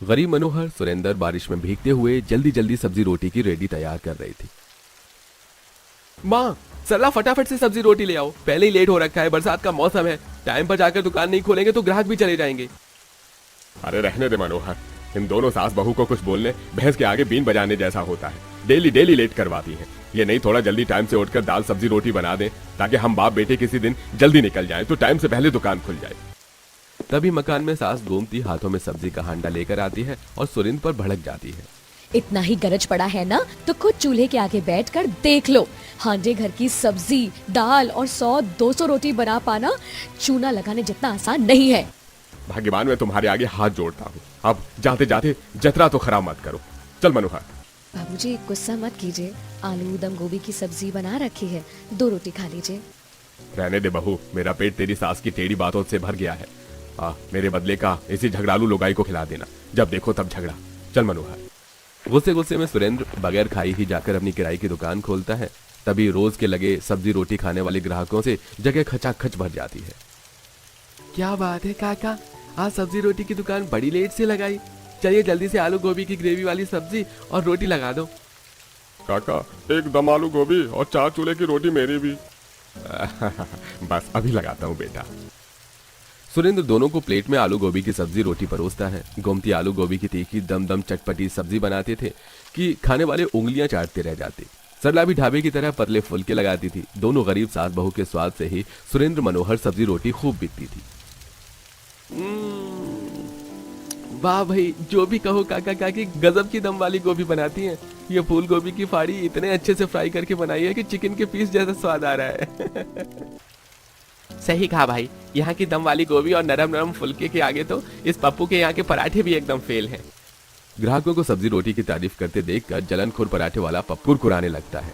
गरीब मनोहर सुरेंद्र बारिश में भीगते हुए जल्दी जल्दी सब्जी रोटी की रेडी तैयार कर रही थी। माँ, सरला फटाफट से सब्जी रोटी ले आओ, पहले ही लेट हो रखा है, बरसात का मौसम है, टाइम पर जाकर दुकान नहीं खोलेंगे तो ग्राहक भी चले जाएंगे। अरे रहने दे मनोहर, इन दोनों सास बहू को कुछ बोलने भैंस के आगे बीन बजाने जैसा होता है। डेली डेली लेट करवाती है। ये नहीं थोड़ा जल्दी टाइम से उठकर दाल सब्जी रोटी बना दें ताकि हम बाप बेटे किसी दिन जल्दी निकल जाए तो टाइम से पहले दुकान खुल जाए। तभी मकान में सास गोमती हाथों में सब्जी का हांडा लेकर आती है और सुरेंद्र पर भड़क जाती है। इतना ही गरज पड़ा है ना तो खुद चूल्हे के आगे बैठकर देख लो। हांडे घर की सब्जी दाल और 100-200 रोटी बना पाना चूना लगाने जितना आसान नहीं है। भाग्यवान मैं तुम्हारे आगे हाथ जोड़ता हूँ। अब जाते जाते जतरा तो खराब मत करो। चल मनोहर। बाबूजी गुस्सा मत कीजिए, आलू दम गोभी की सब्जी बना रखी है, 2 रोटी खा लीजिए। रहने दे बहू, मेरा पेट तेरी सास की टेढ़ी बातों से भर गया है। मेरे बदले का इसी झगड़ालू लुगाई को खिला देना, जब देखो तब झगड़ा। चल मनोहर। गुस्से गुस्से में सुरेंद्र बगैर खाई ही जाकर अपनी किराए की दुकान खोलता है। तभी रोज के लगे सब्जी रोटी खाने वाले ग्राहकों से जगह खचाखच भर जाती है। क्या बात है काका, आज सब्जी रोटी की दुकान बड़ी लेट से लगाई। चलिए जल्दी से आलू गोभी की ग्रेवी वाली सब्जी और रोटी लगा दो। काका, एक दम आलू गोभी और 4 चूल्हे की रोटी मेरी भी। बस अभी लगाता हूँ बेटा। सुरेंद्र दोनों को प्लेट में आलू गोभी की सब्जी रोटी परोसता है। गोमती आलू गोभी की तीखी दम दम चटपटी सब्जी बनाते थे कि खाने वाले उंगलियां चाटते रह जाते। सरला भी ढाबे की तरह पतले फुलके लगाती थी। दोनों गरीब सास बहू के स्वाद से ही सुरेंद्र मनोहर सब्जी रोटी खूब बिकती थी। वाह भाई, जो भी कहो काका काकी गजब की दम वाली गोभी बनाती हैं। ये फूल गोभी की फाड़ी इतने अच्छे से फ्राई करके बनाई है कि चिकन के पीस जैसा स्वाद आ रहा है। सही कहा भाई, यहाँ की दम वाली गोभी और नरम नरम फुलके के आगे तो इस पप्पू के यहाँ के पराठे भी एकदम फेल हैं। ग्राहकों को सब्जी रोटी की तारीफ करते देखकर जलनखोर पराठे वाला पप्पू कुरकुराने लगता है।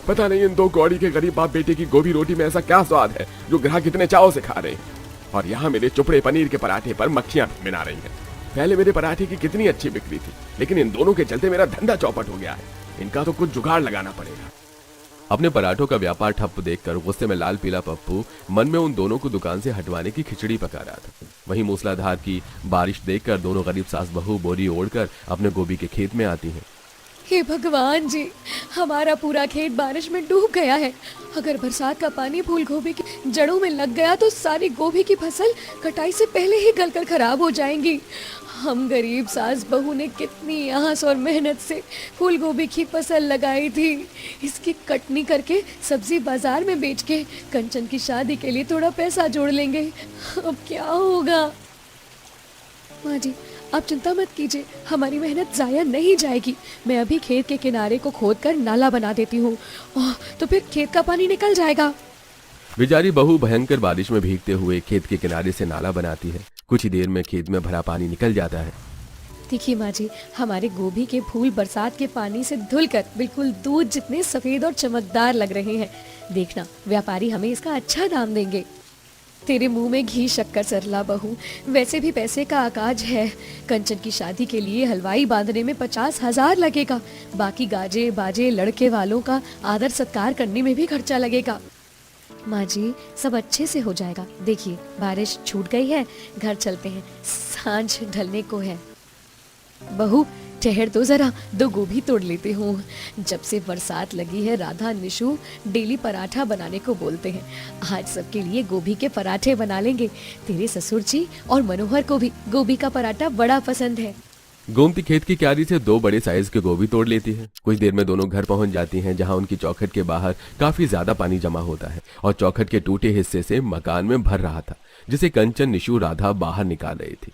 पता नहीं इन 2 कौड़ी के गरीब बाप बेटे की गोभी रोटी में ऐसा क्या स्वाद है जो ग्राहक इतने चाव से खा रहे हैं। और यहाँ मेरे चुपड़े पनीर के पराठे पर मक्खियां मिला रही हैं। पहले मेरे पराठे की कितनी अच्छी बिक्री थी, लेकिन इन दोनों के चलते मेरा धंधा चौपट हो गया है। इनका तो कुछ जुगाड़ लगाना पड़ेगा। अपने पराठों का व्यापार ठप देखकर गुस्से में लाल पीला पप्पू मन में उन दोनों को दुकान से हटवाने की खिचड़ी पका रहा था। वहीं मूसलाधार की बारिश देखकर दोनों गरीब सास बहू बोरी ओढ़कर अपने गोभी के खेत में आती हैं। हे भगवान जी, हमारा पूरा खेत बारिश में डूब गया है। अगर बरसात का पानी फूल गोभी की जड़ों में लग गया तो सारी गोभी की फसल कटाई से पहले ही गलकर खराब हो जाएंगी। हम गरीब सास बहू ने कितनी आस और मेहनत से फूल गोभी की फसल लगाई थी। इसकी कटनी करके सब्जी बाजार में बेच के कंचन की शादी के लिए थोड़ा पैसा जोड़ लेंगे। अब क्या होगा? माँ जी, आप चिंता मत कीजिए, हमारी मेहनत जाया नहीं जाएगी। मैं अभी खेत के किनारे को खोदकर नाला बना देती हूँ, तो फिर खेत का पानी निकल जाएगा। बेचारी बहू भयंकर बारिश में भीगते हुए खेत के किनारे से नाला बनाती है। कुछ ही देर में खेत में भरा पानी निकल जाता है। देखिए माँ जी, हमारे गोभी के फूल बरसात के पानी से धुलकर बिल्कुल दूध जितने सफेद और चमकदार लग रहे हैं। देखना, व्यापारी हमें इसका अच्छा दाम देंगे। तेरे मुंह में घी शक्कर सरला बहू, वैसे भी पैसे का आकाज है। कंचन की शादी के लिए हलवाई बांधने में 50,000 लगेगा। बाकी गाजे बाजे लड़के वालों का आदर सत्कार करने में भी खर्चा लगेगा। माँ जी, सब अच्छे से हो जाएगा। देखिए बारिश छूट गई है, घर चलते हैं, सांझ ढलने को है। बहू ठहर तो जरा, 2 गोभी तोड़ लेते हूँ। जब से बरसात लगी है राधा निशु डेली पराठा बनाने को बोलते हैं। आज सबके लिए गोभी के पराठे बना लेंगे। तेरे ससुर जी और मनोहर को भी गोभी का पराठा बड़ा पसंद है। गोमती खेत की क्यारी से 2 बड़े साइज के गोभी तोड़ लेती है। कुछ देर में दोनों घर पहुंच जाती हैं, जहां उनकी चौखट के बाहर काफी ज्यादा पानी जमा होता है और चौखट के टूटे हिस्से से मकान में भर रहा था, जिसे कंचन निशु राधा बाहर निकाल रही थी।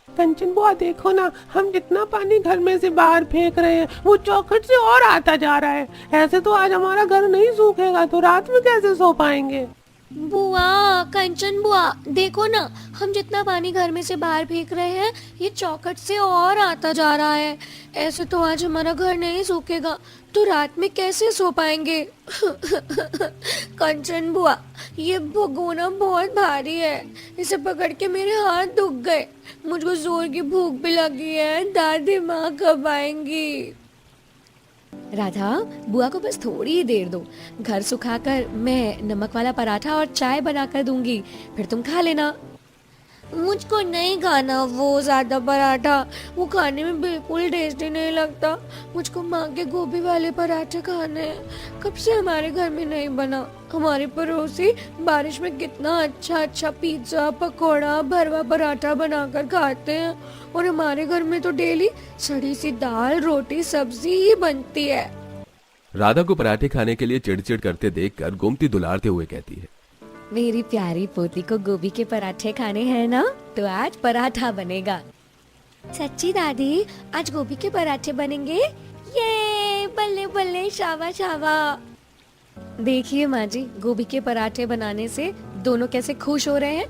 कंचन बुआ देखो ना, हम जितना पानी घर में से बाहर फेंक रहे हैं वो चौखट से और आता जा रहा है। ऐसे तो आज हमारा घर नहीं सूखेगा तो रात में कैसे सो पाएंगे? बुआ, कंचन बुआ देखो ना, हम जितना पानी घर में से बाहर फेंक रहे हैं ये चौखट से और आता जा रहा है। ऐसे तो आज हमारा घर नहीं सूखेगा तो रात में कैसे सो पाएंगे? कंचन बुआ, ये भगोना बहुत भारी है, इसे पकड़ के मेरे हाथ दुख गए। मुझको जोर की भूख भी लगी है, दादी माँ कब आएंगी? राधा, बुआ को बस थोड़ी ही देर दो। घर सुखाकर मैं नमक वाला पराठा और चाय बनाकर दूंगी, फिर तुम खा लेना। मुझको नहीं खाना वो ज्यादा पराठा, वो खाने में बिल्कुल टेस्टी नहीं लगता। मुझको माँ के गोभी वाले पराठे खाने हैं। कब से हमारे घर में नहीं बना। हमारे पड़ोसी बारिश में कितना अच्छा अच्छा पिज्जा, पकोड़ा, भरवा पराठा बनाकर खाते हैं, और हमारे घर में तो डेली सड़ी सी दाल, रोटी, सब्जी ही बनती है। राधा को पराठे खाने के लिए चिड़चिड़ करते देखकर गोमती दुलारते हुए कहती है, मेरी प्यारी पोती को गोभी के पराठे खाने हैं ना, तो आज पराठा बनेगा। सच्ची दादी, आज गोभी के पराठे बनेंगे? ये बल्ले बल्ले, शावा शावा। देखिए माँ जी, गोभी के पराठे बनाने से दोनों कैसे खुश हो रहे हैं।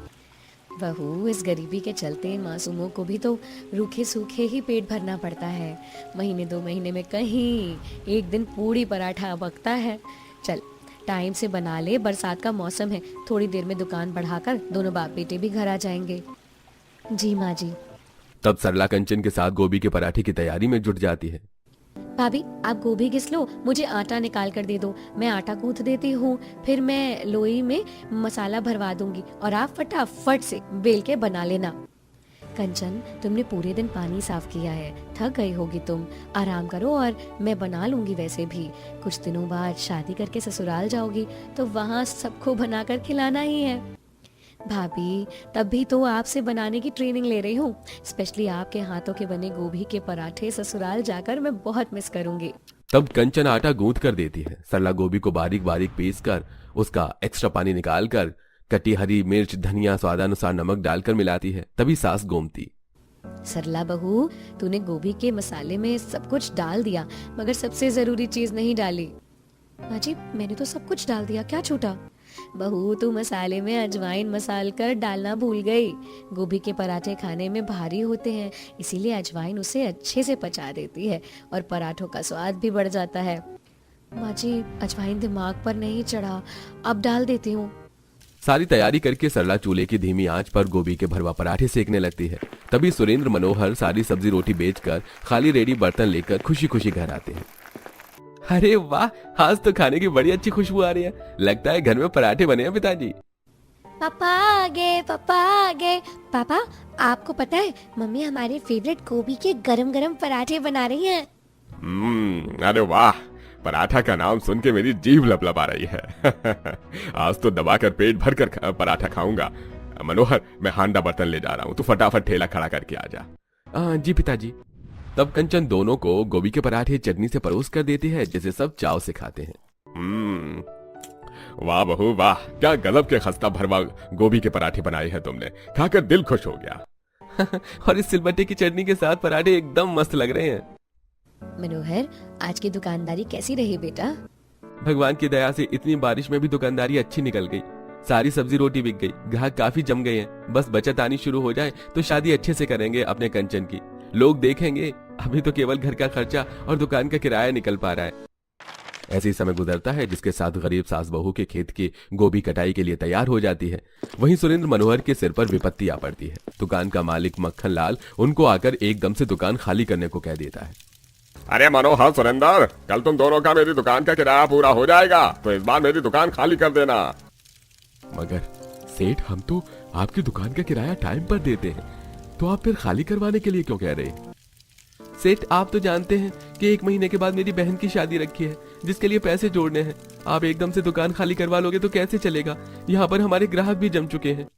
बहू, इस गरीबी के चलते इन मासूमों को भी तो रूखे सूखे ही पेट भरना पड़ता है। महीने 2 महीने में कहीं एक दिन पूरी पराठा पकता है। चल टाइम से बना ले, बरसात का मौसम है, थोड़ी देर में दुकान बढ़ाकर दोनों बाप बेटे भी घर आ जाएंगे। जी माँ जी। तब सरला कंचन के साथ गोभी के पराठे की तैयारी में जुट जाती है। भाभी, आप गोभी घिस लो, मुझे आटा निकाल कर दे दो, मैं आटा गूंथ देती हूँ, फिर मैं लोई में मसाला भरवा दूंगी और आप फटाफट से बेल के बना लेना। कंचन, तुमने पूरे दिन पानी साफ किया है, थक गई होगी तुम, आराम करो और मैं बना लूंगी। वैसे भी कुछ दिनों बाद शादी करके ससुराल जाओगी तो वहाँ सबको बनाकर खिलाना ही है। भाभी, तब भी तो आपसे बनाने की ट्रेनिंग ले रही हूँ। स्पेशली आपके हाथों के बने गोभी के पराठे ससुराल जाकर मैं बहुत मिस करूंगी। तब कंचन आटा गूंथ कर देती है। सरला गोभी को बारीक बारीक पीस कर उसका एक्स्ट्रा पानी निकाल कर कटी हरी मिर्च, धनिया, स्वादानुसार नमक डालकर मिलाती है। तभी सास गोमती, सरला बहू, तूने गोभी के मसाले में सब कुछ डाल दिया, मगर सबसे जरूरी चीज नहीं डाली। माँ जी, मैंने तो सब कुछ डाल दिया, क्या छूटा? बहू, तू मसाले में अजवाइन मसाल कर डालना भूल गई। गोभी के पराठे खाने में भारी होते हैं, इसीलिए अजवाइन उसे अच्छे से पचा देती है और पराठों का स्वाद भी बढ़ जाता है। माँ जी, अजवाइन दिमाग पर नहीं चढ़ा, अब डाल देती हूँ। सारी तैयारी करके सरला चूल्हे की धीमी आंच पर गोभी के भरवा पराठे सेकने लगती है। तभी सुरेंद्र मनोहर सारी सब्जी रोटी बेचकर खाली रेडी बर्तन लेकर खुशी खुशी घर आते हैं। अरे वाह, आज तो खाने की बड़ी अच्छी खुशबू आ रही है, लगता है घर में पराठे बने हैं पिताजी। पापा आ गए, पापा आ गए। पापा, आपको पता है मम्मी हमारे फेवरेट गोभी के गरम गरम पराठे बना रही हैं। अरे वाह, पराठा का नाम सुन के मेरी जीभ लबलबा रही है। आज तो दबाकर पेट भर कर पराठा खाऊंगा। मनोहर, मैं हांडा बर्तन ले जा रहा हूँ, तू फटाफट ठेला खड़ा करके आ जा। जी पिताजी। तब कंचन दोनों को गोभी के पराठे चटनी से परोस कर देती है, जिसे सब चाव से खाते हैं। वाह बहू वाह, क्या गजब के खस्ता भरवा गोभी के पराठे बनाए हैं तुमने, खाकर दिल खुश हो गया। और इस सिलबट्टे की चटनी के साथ पराठे एकदम मस्त लग रहे हैं। मनोहर, आज की दुकानदारी कैसी रही बेटा? भगवान की दया से इतनी बारिश में भी दुकानदारी अच्छी निकल गई। सारी सब्जी रोटी बिक गई, ग्राहक काफी जम गए हैं। बस बचत आनी शुरू हो जाए तो शादी अच्छे से करेंगे अपने कंचन की। लोग देखेंगे, अभी तो केवल घर का खर्चा और दुकान का किराया निकल पा रहा है। ऐसे ही समय गुजरता है, जिसके साथ गरीब सास बहू के खेत की गोभी कटाई के लिए तैयार हो जाती है। वहीं सुरेंद्र मनोहर के सिर पर विपत्ति आ पड़ती है। दुकान का मालिक मक्खन लाल उनको आकर एकदम से दुकान खाली करने को कह देता है। अरे मनोहर, सुरेंद्र, कल तुम दोनों का मेरी दुकान का किराया पूरा हो जाएगा, तो इस बार मेरी दुकान खाली कर देना। मगर सेठ, हम तो आपकी दुकान का किराया टाइम पर देते हैं, तो आप फिर खाली करवाने के लिए क्यों कह रहे हैं? सेठ, आप तो जानते हैं कि 1 महीने के बाद मेरी बहन की शादी रखी है, जिसके लिए पैसे जोड़ने हैं। आप एकदम से दुकान खाली करवा लोगे तो कैसे चलेगा? यहाँ पर हमारे ग्राहक भी जम चुके हैं।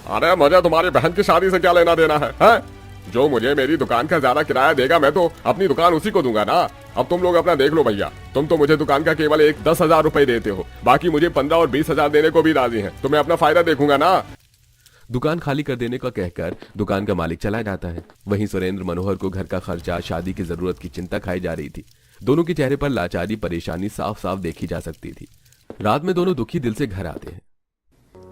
अरे मुझे तुम्हारी बहन की शादी से क्या लेना देना है? जो मुझे मेरी दुकान का ज्यादा किराया देगा, मैं तो अपनी दुकान उसी को दूंगा ना। अब तुम लोग अपना देख लो भैया, तुम तो मुझे दुकान का केवल 10,000 रुपए देते हो, बाकी मुझे 15 और 20,000 देने को भी राजी हैं, तो मैं अपना फायदा देखूंगा ना। दुकान खाली कर देने का कहकर दुकान का मालिक चला जाता है। वहीं सुरेंद्र मनोहर को घर का खर्चा, शादी की जरूरत की चिंता खाई जा रही थी। दोनों के चेहरे पर लाचारी, परेशानी साफ साफ देखी जा सकती थी। रात में दोनों दुखी दिल से घर आते हैं।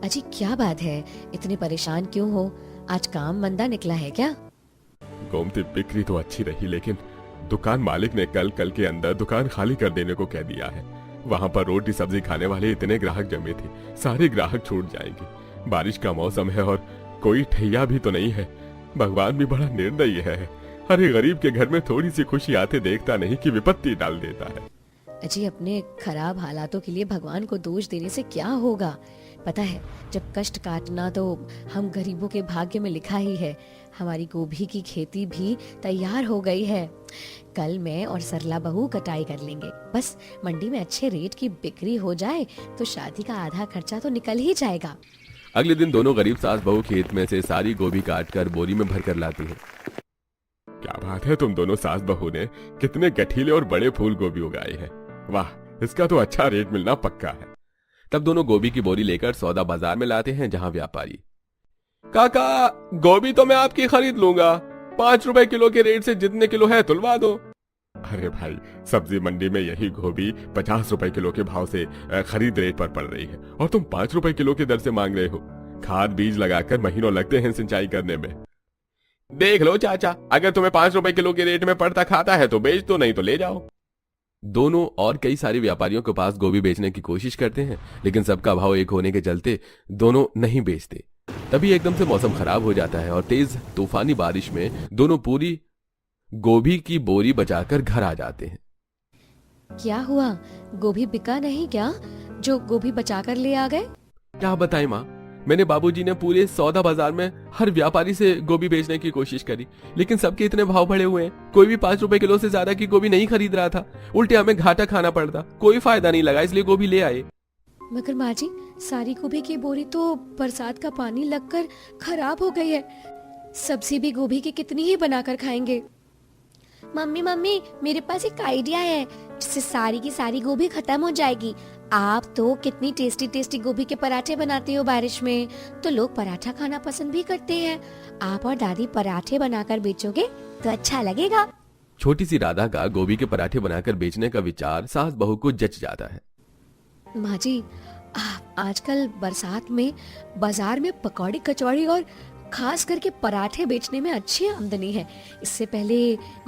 अजी, क्या बात है, इतने परेशान क्यों हो? आज काम मंदा निकला है क्या? गोमती, बिक्री तो अच्छी रही, लेकिन दुकान मालिक ने कल के अंदर दुकान खाली कर देने को कह दिया है। वहाँ पर रोटी सब्जी खाने वाले इतने ग्राहक जमे थे, सारे ग्राहक छूट जाएंगे। बारिश का मौसम है और कोई ठैया भी तो नहीं है। भगवान भी बड़ा निर्दयी है। अरे गरीब के घर में थोड़ी सी खुशी आते देखता नहीं कि विपत्ति डाल देता है। अजी, अपने खराब हालातों के लिए भगवान को दोष देने से क्या होगा? पता है, जब कष्ट काटना तो हम गरीबों के भाग्य में लिखा ही है। हमारी गोभी की खेती भी तैयार हो गई है। कल मैं और सरला बहू कटाई कर लेंगे। बस मंडी में अच्छे रेट की बिक्री हो जाए तो शादी का आधा खर्चा तो निकल ही जाएगा। अगले दिन दोनों गरीब सास बहू खेत में से सारी गोभी काट कर बोरी में भर कर लाती हैं। क्या बात है, तुम दोनों सास बहू ने कितने गठीले और बड़े फूल गोभी उगाए हैं। वाह, इसका तो अच्छा रेट मिलना पक्का है। तब दोनों गोभी की बोरी लेकर सौदा बाजार में लाते हैं, जहां व्यापारी, काका गोभी तो मैं आपकी खरीद लूंगा, 5 रुपए किलो के रेट से जितने किलो है तुलवा दो। अरे भाई, सब्जी मंडी में यही गोभी 50 रुपए किलो के भाव से खरीद रेट पर पड़ रही है और तुम 5 रुपए किलो की दर से मांग रहे हो। खाद बीज लगाकर महीनों लगते हैं सिंचाई करने में। देख लो चाचा, अगर तुम्हें 5 रुपए किलो के रेट में पड़ता खाता है तो बेच दो, नहीं तो ले जाओ। दोनों और कई सारे व्यापारियों के पास गोभी बेचने की कोशिश करते हैं, लेकिन सबका भाव एक होने के चलते दोनों नहीं बेचते। तभी एकदम से मौसम खराब हो जाता है और तेज तूफानी बारिश में दोनों पूरी गोभी की बोरी बचाकर घर आ जाते हैं। क्या हुआ, गोभी बिका नहीं क्या जो गोभी बचाकर ले आ गए? क्या बताएं माँ, मैंने बाबूजी ने पूरे सौदा बाजार में हर व्यापारी से गोभी बेचने की कोशिश करी, लेकिन सबके इतने भाव बढ़े हुए हैं, कोई भी 5 रुपए किलो से ज्यादा की गोभी नहीं खरीद रहा था। उल्टे हमें घाटा खाना पड़ता, कोई फायदा नहीं लगा, इसलिए गोभी ले आए। मगर माँ जी, सारी गोभी की बोरी तो बरसात का पानी लगकर खराब हो गई है। सब्जी भी गोभी की कितनी ही बनाकर खाएंगे। मम्मी मम्मी, मेरे पास एक आइडिया है जिससे सारी की सारी गोभी खत्म हो जाएगी। आप तो कितनी टेस्टी टेस्टी गोभी के पराठे बनाते हो बारिश में, तो लोग पराठा खाना पसंद भी करते हैं। आप और दादी पराठे बनाकर बेचोगे तो अच्छा लगेगा। छोटी सी राधा का गोभी के पराठे बनाकर बेचने का विचार सास बहू को जच जाता है। माँ जी, आजकल बरसात में बाजार में पकौड़ी कचौड़ी और खास करके पराठे बेचने में अच्छी आमदनी है। इससे पहले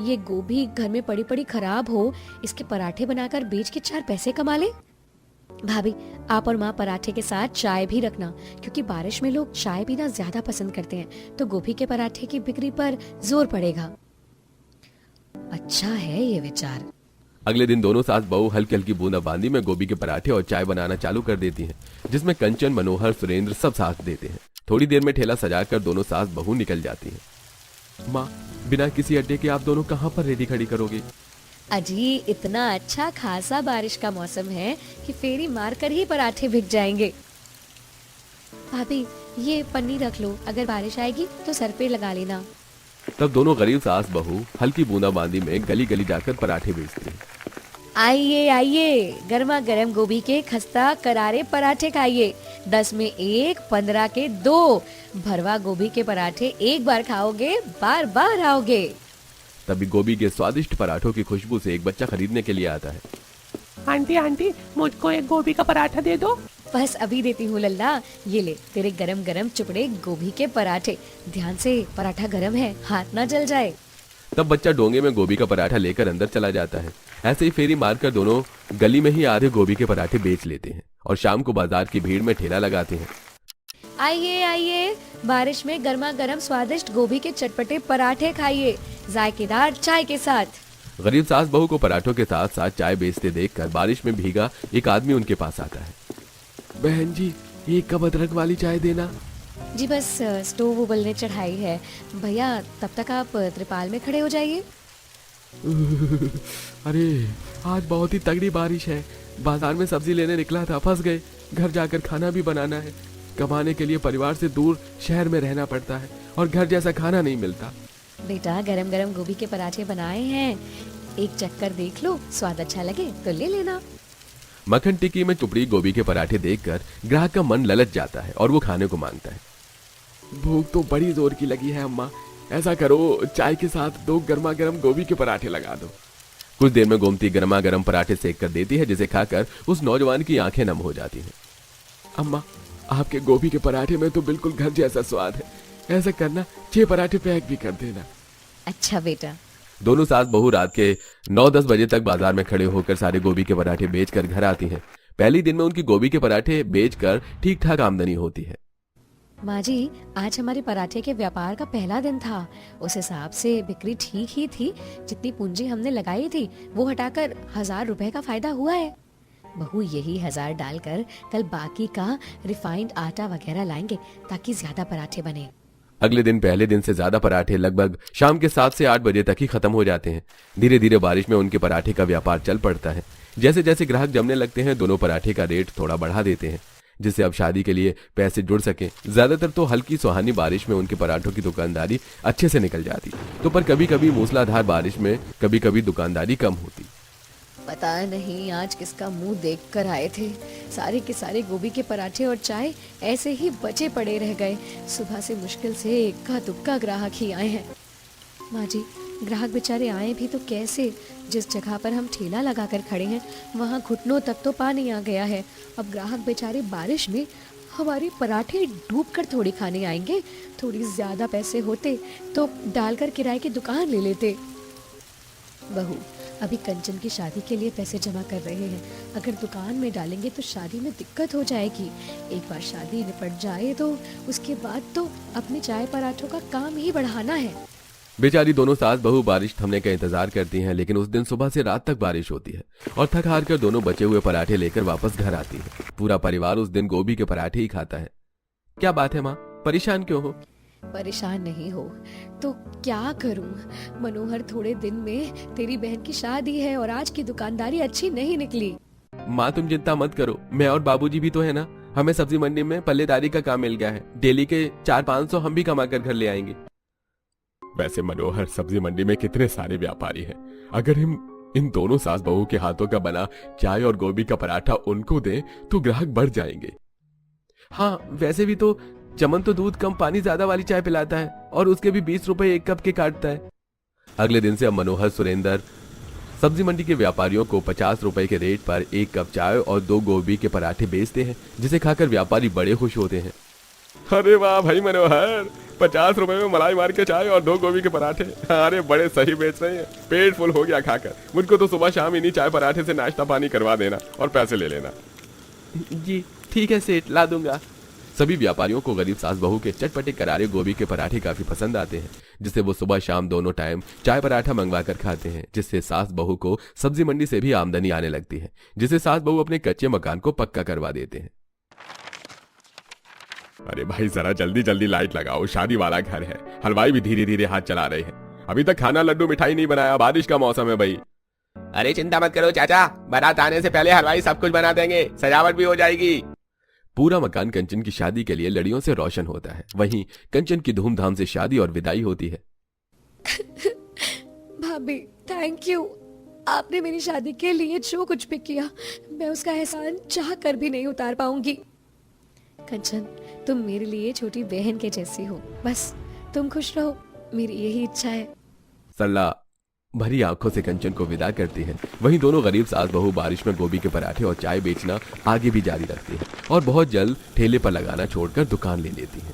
ये गोभी घर में पड़ी पड़ी खराब हो, इसके पराठे बनाकर बेच के 4 पैसे कमा ले। भाभी, आप और माँ पराठे के साथ चाय भी रखना, क्योंकि बारिश में लोग चाय पीना ज्यादा पसंद करते हैं, तो गोभी के पराठे की बिक्री पर जोर पड़ेगा। अच्छा है ये विचार। अगले दिन दोनों सास बहू हल्की हल्की बूंदाबांदी में गोभी के पराठे और चाय बनाना चालू कर देती हैं, जिसमें कंचन, मनोहर, सुरेंद्र सब साथ देते हैं। थोड़ी देर में ठेला सजाकर दोनों सास बहू निकल जाती हैं। माँ, बिना किसी अड्डे के आप दोनों कहाँ पर रेडी खड़ी करोगे? अजी, इतना अच्छा खासा बारिश का मौसम है कि फेरी मारकर ही पराठे बिक जाएंगे। भाभी, ये पन्नी रख लो, अगर बारिश आएगी तो सर पे लगा लेना। तब दोनों गरीब सास बहू हल्की बूंदाबांदी में गली गली जाकर पराठे बेचते हैं। आइए आइए, गर्मा गर्म गोभी के खस्ता करारे पराठे खाइए। 10 में 1, 15 के 2। भरवा गोभी के पराठे एक बार खाओगे बार बार आओगे। तभी गोभी के स्वादिष्ट पराठों की खुशबू से एक बच्चा खरीदने के लिए आता है। आंटी आंटी, मुझको एक गोभी का पराठा दे दो। बस अभी देती हूँ लल्ला, ये ले तेरे गरम गरम चुपड़े गोभी के पराठे। ध्यान से, पराठा गरम है, हाथ ना जल जाए। तब बच्चा डोंगे में गोभी का पराठा लेकर अंदर चला जाता है। ऐसे ही फेरी मारकर दोनों गली में ही आधे गोभी के पराठे बेच लेते हैं और शाम को बाजार की भीड़ में ठेला लगाते हैं। आइए आइए, बारिश में गर्मा गर्म स्वादिष्ट गोभी के चटपटे पराठे खाइए, जायकेदार चाय के साथ। गरीब सास बहू को पराठों के साथ साथ चाय बेचते देखकर बारिश में भीगा एक आदमी उनके पास आता है। बहन जी, 1 कप अदरक वाली चाय देना। जी बस स्टोव उबलने चढ़ाई है भैया, तब तक आप त्रिपाल में खड़े हो जाइए। अरे, आज बहुत ही तगड़ी बारिश है। बाजार में सब्जी लेने निकला था, फंस गए। घर जाकर खाना भी बनाना है। कमाने के लिए परिवार से दूर शहर में रहना पड़ता है और घर जैसा खाना नहीं मिलता। बेटा, गरम गरम गोभी के पराठे बनाए हैं, एक चक्कर देख लो, स्वाद अच्छा लगे तो ले लेना। मक्खन टिक्की में चुपड़ी गोभी के पराठे देखकर ग्राहक का मन ललच जाता है और वो खाने को मांगता है। भूख तो बड़ी जोर की लगी है अम्मा, ऐसा करो चाय के साथ 2 गर्मा गर्म गोभी के पराठे लगा दो। कुछ देर में गोमती गर्मा गर्म पराठे सेक कर देती है, जिसे खाकर उस नौजवान की आंखें नम हो जाती हैं। अम्मा, आपके गोभी के पराठे में तो बिल्कुल घर जैसा स्वाद है। ऐसा करना, 6 पराठे पैक भी कर देना। अच्छा बेटा। दोनों सास बहू रात के 9-10 बजे तक बाजार में खड़े होकर सारे गोभी के पराठे बेचकर घर आती हैं। पहले दिन में उनकी गोभी के पराठे बेचकर ठीक ठाक आमदनी होती है। माँ जी, आज हमारे पराठे के व्यापार का पहला दिन था। उस हिसाब से बिक्री ठीक ही थी। जितनी पूंजी हमने लगाई थी वो हटाकर 1000 रुपए का फायदा हुआ है। बहू यही 1000 डालकर कल बाकी का रिफाइंड आटा वगैरह लाएंगे ताकि ज्यादा पराठे बने। अगले दिन पहले दिन से ज्यादा पराठे लगभग शाम के 7 से 8 बजे तक ही खत्म हो जाते हैं। धीरे धीरे बारिश में उनके पराठे का व्यापार चल पड़ता है। जैसे जैसे ग्राहक जमने लगते हैं दोनों पराठे का रेट थोड़ा बढ़ा देते हैं जिससे अब शादी के लिए पैसे जुड़ सके। ज्यादातर तो हल्की सुहानी बारिश में उनके पराठों की दुकानदारी अच्छे से निकल जाती, तो पर कभी कभी मूसलाधार बारिश में कभी कभी दुकानदारी कम होती। पता नहीं आज किसका मुंह देख कर आए थे, सारे के सारे गोभी के पराठे और चाय ऐसे ही बचे पड़े रह गए। सुबह से मुश्किल से इक्का दुक्का ग्राहक ही आए हैं। माँ जी, ग्राहक बेचारे आए भी तो कैसे? जिस जगह पर हम ठेला लगाकर खड़े हैं वहाँ घुटनों तक तो पानी आ गया है। अब ग्राहक बेचारे बारिश में हमारे पराठे डूब कर थोड़ी खाने आएंगे। थोड़ी ज्यादा पैसे होते तो डालकर किराए की दुकान ले लेते। बहू, अभी कंचन की शादी के लिए पैसे जमा कर रहे हैं। अगर दुकान में डालेंगे तो शादी में दिक्कत हो जाएगी। एक बार शादी निपट जाए तो उसके बाद तो अपने चाय पराठों का काम ही बढ़ाना है। बेचारी दोनों सास बहू बारिश थमने का इंतजार करती हैं, लेकिन उस दिन सुबह से रात तक बारिश होती है और थक हार कर दोनों बचे हुए पराठे लेकर वापस घर आती है। पूरा परिवार उस दिन गोभी के पराठे ही खाता है। क्या बात है माँ, परेशान क्यों हो? परेशान नहीं हो तो क्या करूं? मनोहर, थोड़े दिन में तेरी बहन की शादी है और आज की दुकानदारी अच्छी नहीं निकली। माँ तुम चिंता मत करो, मैं और बाबूजी भी तो है ना। हमें सब्जी मंडी में पल्लेदारी का काम मिल गया है। डेली के 400-500 हम भी कमा कर घर ले आएंगे। वैसे मनोहर, सब्जी मंडी में कितने सारे व्यापारी हैं। अगर हम इन दोनों सास बहू के हाथों का बना चाय और गोभी का पराठा उनको दें तो ग्राहक बढ़ जाएंगे। हाँ, वैसे भी तो चमन तो दूध कम पानी ज्यादा वाली चाय पिलाता है और उसके भी 20 रुपए 1 कप के काटता है। अगले दिन से अब मनोहर सुरेंद्र सब्जी मंडी के व्यापारियों को 50 रुपए के रेट पर 1 कप चाय और 2 गोभी के पराठे बेचते हैं, जिसे खाकर व्यापारी बड़े खुश होते हैं। अरे वाह भाई मनोहर, 50 रुपए में मलाई मार के चाय और 2 गोभी के पराठे। अरे बड़े सही बेच रहे हैं। पेट फुल हो गया खाकर। मुझको तो सुबह शाम इन्हीं चाय पराठे से नाश्ता पानी करवा देना और पैसे ले लेना। जी ठीक है सेठ, ला दूंगा। सभी व्यापारियों को गरीब सास बहू के चटपटे करारे गोभी के पराठे काफी पसंद आते हैं, जिससे वो सुबह शाम दोनों टाइम चाय पराठा मंगवा कर खाते हैं, जिससे सास बहू को सब्जी मंडी से भी आमदनी आने लगती है, जिससे सास बहू अपने कच्चे मकान को पक्का करवा देते हैं। अरे भाई जरा जल्दी जल्दी लाइट लगाओ, शादी वाला घर है। हलवाई भी धीरे धीरे हाथ चला रहे हैं। अभी तक खाना लड्डू मिठाई नहीं बनाया, बारिश का मौसम है भाई। अरे चिंता मत करो चाचा, बारात आने से पहले हलवाई सब कुछ बना देंगे, सजावट भी हो जाएगी। पूरा मकान कंचन की शादी के लिए लड़ियों से रोशन होता है। वहीं कंचन की धूमधाम से शादी और विदाई होती है। भाभी, थैंक यू। आपने मेरी शादी के लिए जो कुछ भी किया, मैं उसका एहसान चाह कर भी नहीं उतार पाऊंगी। कंचन, तुम मेरे लिए छोटी बहन के जैसी हो। बस तुम खुश रहो, मेरी यही इच्छा है। सरला भरी आंखों से कंचन को विदा करती है। वहीं दोनों गरीब सास बहू बारिश में गोभी के पराठे और चाय बेचना आगे भी जारी रखती है और बहुत जल्द ठेले पर लगाना छोड़कर दुकान ले लेती है।